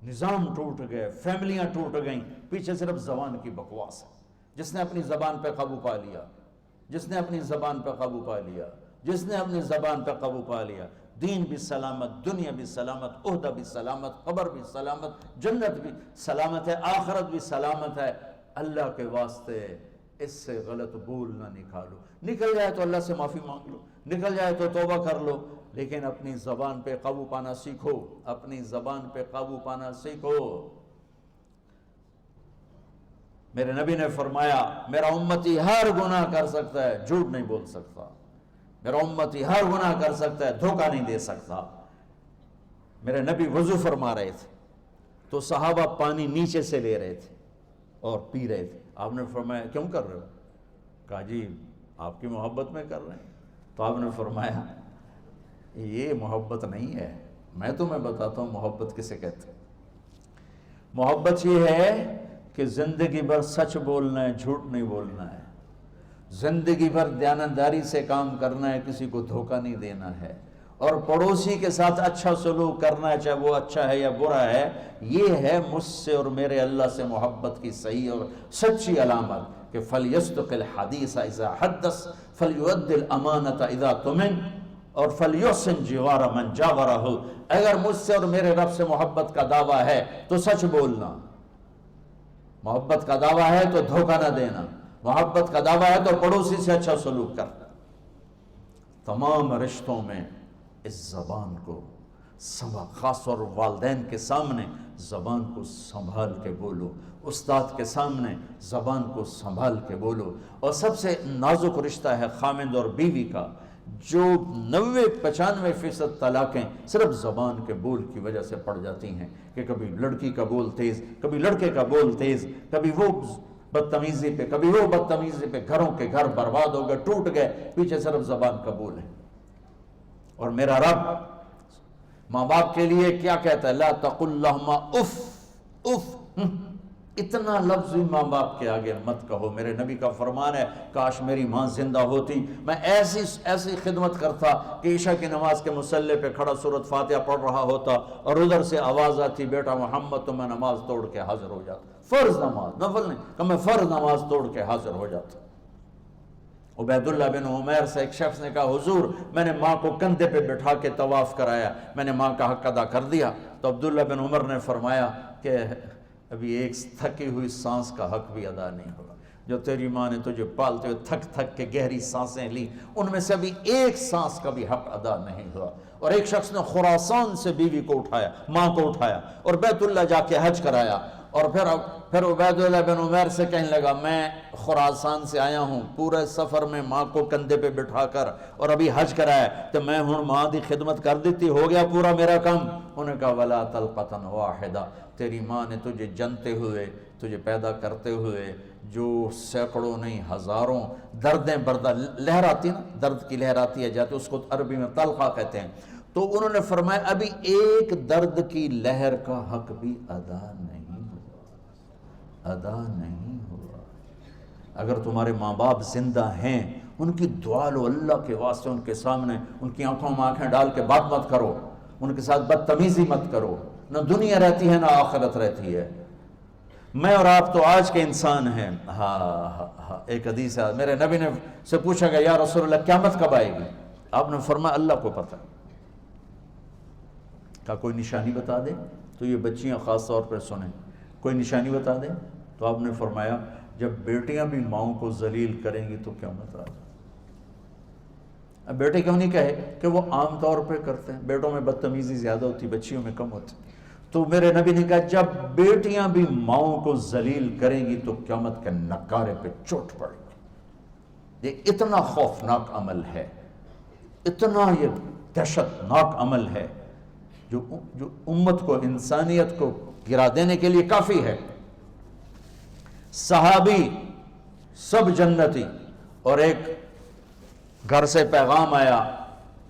نظام ٹوٹ گئے، فیملیاں ٹوٹ گئیں، پیچھے صرف زبان کی بکواس ہے۔ جس نے اپنی زبان پہ قابو پا لیا، جس نے اپنی زبان پہ قابو پا لیا، جس نے اپنی زبان پہ قابو پا لیا، دین بھی سلامت، دنیا بھی سلامت، عہدہ بھی سلامت، قبر بھی سلامت، جنت بھی سلامت ہے، آخرت بھی سلامت ہے۔ اللہ کے واسطے اس سے غلط بول نہ نکالو، نکل جائے تو اللہ سے معافی مانگ لو، نکل جائے تو توبہ کر لو، لیکن اپنی زبان پہ قابو پانا سیکھو، اپنی زبان پہ قابو پانا سیکھو۔ میرے نبی نے فرمایا میرا امتی ہر گناہ کر سکتا ہے، جھوٹ نہیں بول سکتا، میرا امتی ہر گناہ کر سکتا ہے، دھوکہ نہیں دے سکتا۔ میرے نبی وضو فرما رہے تھے تو صحابہ پانی نیچے سے لے رہے تھے اور پی رہے تھے۔ آپ نے فرمایا کیوں کر رہے ہو؟ کہا جی آپ کی محبت میں کر رہے ہیں۔ تو آپ نے فرمایا یہ محبت نہیں ہے، میں تمہیں بتاتا ہوں محبت کسے کہتے ہیں۔ محبت یہ ہے کہ زندگی بھر سچ بولنا ہے، جھوٹ نہیں بولنا ہے، زندگی بھر دیانتداری سے کام کرنا ہے، کسی کو دھوکہ نہیں دینا ہے، اور پڑوسی کے ساتھ اچھا سلوک کرنا ہے، چاہے وہ اچھا ہے یا برا ہے۔ یہ ہے مجھ سے اور میرے اللہ سے محبت کی صحیح اور سچی علامت کہ فَلْيَصْدُقِ الْحَدِيثَ إِذَا حَدَّثَ فَلْيُؤَدِّ الْأَمَانَةَ إِذَا اؤْتُمِنَ اور فَلْيُحْسِنْ جِوَارَ مَنْ جَاوَرَهُ۔ اگر مجھ سے اور میرے رب سے محبت کا دعویٰ ہے تو سچ بولنا، محبت کا دعویٰ ہے تو دھوکہ نہ دینا، محبت کا دعویٰ ہے تو پڑوسی سے اچھا سلوک کرنا۔ تمام رشتوں میں اس زبان کو خاص طور والدین کے سامنے زبان کو سنبھال کے بولو، استاد کے سامنے زبان کو سنبھال کے بولو۔ اور سب سے نازک رشتہ ہے خامند اور بیوی کا، جو 90-95% طلاقیں صرف زبان کے بول کی وجہ سے پڑ جاتی ہیں کہ کبھی لڑکی کا بول تیز، کبھی لڑکے کا بول تیز، کبھی وہ بدتمیزی پہ کبھی وہ بدتمیزی پہ، گھروں کے گھر برباد ہو گئے، ٹوٹ گئے، پیچھے صرف زبان کا بول ہے۔ اور میرا رب ماں باپ کے لیے کیا کہتا ہے؟ لا تقل لہما اف، اف، اتنا لفظ بھی ماں باپ کے آگے مت کہو۔ میرے نبی کا فرمان ہے کاش میری ماں زندہ ہوتی، میں ایسی خدمت کرتا کہ عشاء کی نماز کے مصلی پہ کھڑا سورۃ فاتحہ پڑھ رہا ہوتا اور ادھر سے آواز آتی بیٹا محمد، تو میں نماز توڑ کے حاضر ہو جاتا، فرض نماز، نفل نہیں، کہ میں فرض نماز توڑ کے حاضر ہو جاتا۔ عبید اللہ بن عمیر سے ایک شخص نے کہا حضور میں نے ماں کو کندھے پہ بٹھا کے طواف کرایا، میں نے ماں کا حق ادا کر دیا۔ تو عبداللہ بن عمر نے فرمایا کہ ابھی ایک تھکی ہوئی سانس کا حق بھی ادا نہیں ہوا۔ جو تیری ماں نے تجھے پالتے ہوئے تھک تھک کے گہری سانسیں لی، ان میں سے ابھی ایک سانس کا بھی حق ادا نہیں ہوا۔ اور ایک شخص نے خراسان سے بیوی کو اٹھایا، ماں کو اٹھایا اور بیت اللہ جا کے حج کرایا، اور پھر عبید اللہ بن عمیر سے کہنے لگا میں خراسان سے آیا ہوں، پورے سفر میں ماں کو کندھے پہ بٹھا کر اور ابھی حج کرایا، تو میں ہوں ماں دی خدمت کر دیتی، ہو گیا پورا میرا کام۔ انہوں نے کہا ولا طلقۃ واحدہ، تیری ماں نے تجھے جنتے ہوئے، تجھے پیدا کرتے ہوئے جو سینکڑوں نہیں ہزاروں دردیں برداشت، لہر آتی نا، درد کی لہر آتی ہے جاتی، اس کو عربی میں طلقہ کہتے ہیں۔ تو انہوں نے فرمایا ابھی ایک درد کی لہر کا حق بھی ادا نہیں ہوا۔ اگر تمہارے ماں باپ زندہ ہیں ان کی دعا لو، اللہ کے واسطے ان کے سامنے ان کی آنکھوں میں آنکھیں ڈال کے بات مت کرو، ان کے ساتھ بدتمیزی مت کرو، نہ دنیا رہتی ہے نہ آخرت رہتی ہے۔ میں اور آپ تو آج کے انسان ہیں۔ ہاں ایک حدیث ہے، میرے نبی نے سے پوچھا گیا یا رسول اللہ قیامت کب آئے گی؟ آپ نے فرمایا اللہ کو پتہ۔ کہا کوئی نشانی بتا دے؟ تو یہ بچیاں خاص طور پر سنیں، کوئی نشانی بتا دیں؟ تو آپ نے فرمایا جب بیٹیاں بھی ماؤں کو ذلیل کریں گی تو قیامت آ جائے۔ اب بیٹے کیوں نہیں کہے کہ وہ عام طور پہ کرتے ہیں، بیٹوں میں بدتمیزی زیادہ ہوتی، بچیوں میں کم ہوتی۔ تو میرے نبی نے کہا جب بیٹیاں بھی ماؤں کو ذلیل کریں گی تو قیامت کے نکارے پہ چوٹ پڑے گی۔ یہ اتنا خوفناک عمل ہے، اتنا یہ دہشت ناک عمل ہے جو امت کو، انسانیت کو گرا دینے کے لیے کافی ہے۔ صحابی سب جنتی، اور ایک گھر سے پیغام آیا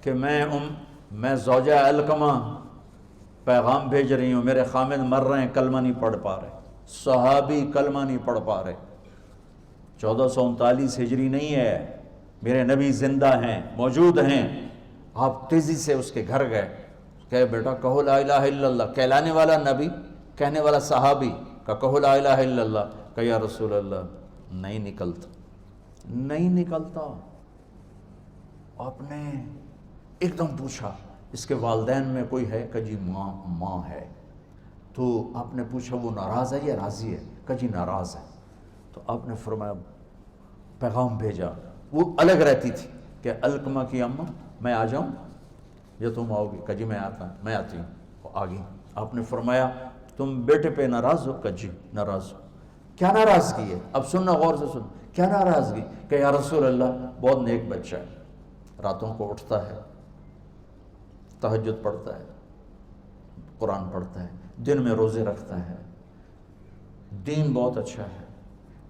کہ میں زوجہ علقمہ پیغام بھیج رہی ہوں، میرے خامد مر رہے ہیں، کلمہ نہیں پڑھ پا رہے۔ صحابی کلمہ نہیں پڑھ پا رہے۔ 1439 ہجری نہیں ہے، میرے نبی زندہ ہیں، موجود ہیں۔ آپ تیزی سے اس کے گھر گئے، کہے بیٹا کہو لا الہ الا اللہ، کہلانے والا نبی کہنے والا صحابی کا کہو لا الہ الا اللہ، کہ یا رسول اللہ نہیں نکلتا. آپ نے ایک دم پوچھا اس کے والدین میں کوئی ہے؟ کہ جی ماں ہے. تو آپ نے پوچھا وہ ناراض ہے یا راضی ہے؟ کہ جی ناراض ہے. تو آپ نے فرمایا پیغام بھیجا. وہ الگ رہتی تھی کہ علقمہ کی اماں میں آ جاؤں یا تم آؤ گی؟ کہ جی میں آتی ہوں. وہ آ گئی. آپ نے فرمایا تم بیٹے پہ ناراض ہو؟ کہ جی ناراض ہو. کیا ناراضگی ہے؟ اب سننا غور سے سن. کیا ناراضگی؟ کہ یا رسول اللہ بہت نیک بچہ ہے، راتوں کو اٹھتا ہے، تہجد پڑھتا ہے، قرآن پڑھتا ہے، دن میں روزے رکھتا ہے، دین بہت اچھا ہے.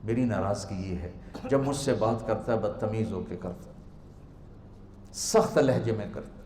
میری ناراضگی یہ ہے جب مجھ سے بات کرتا ہے بدتمیز ہو کے کرتا ہے، سخت لہجے میں کرتا ہے.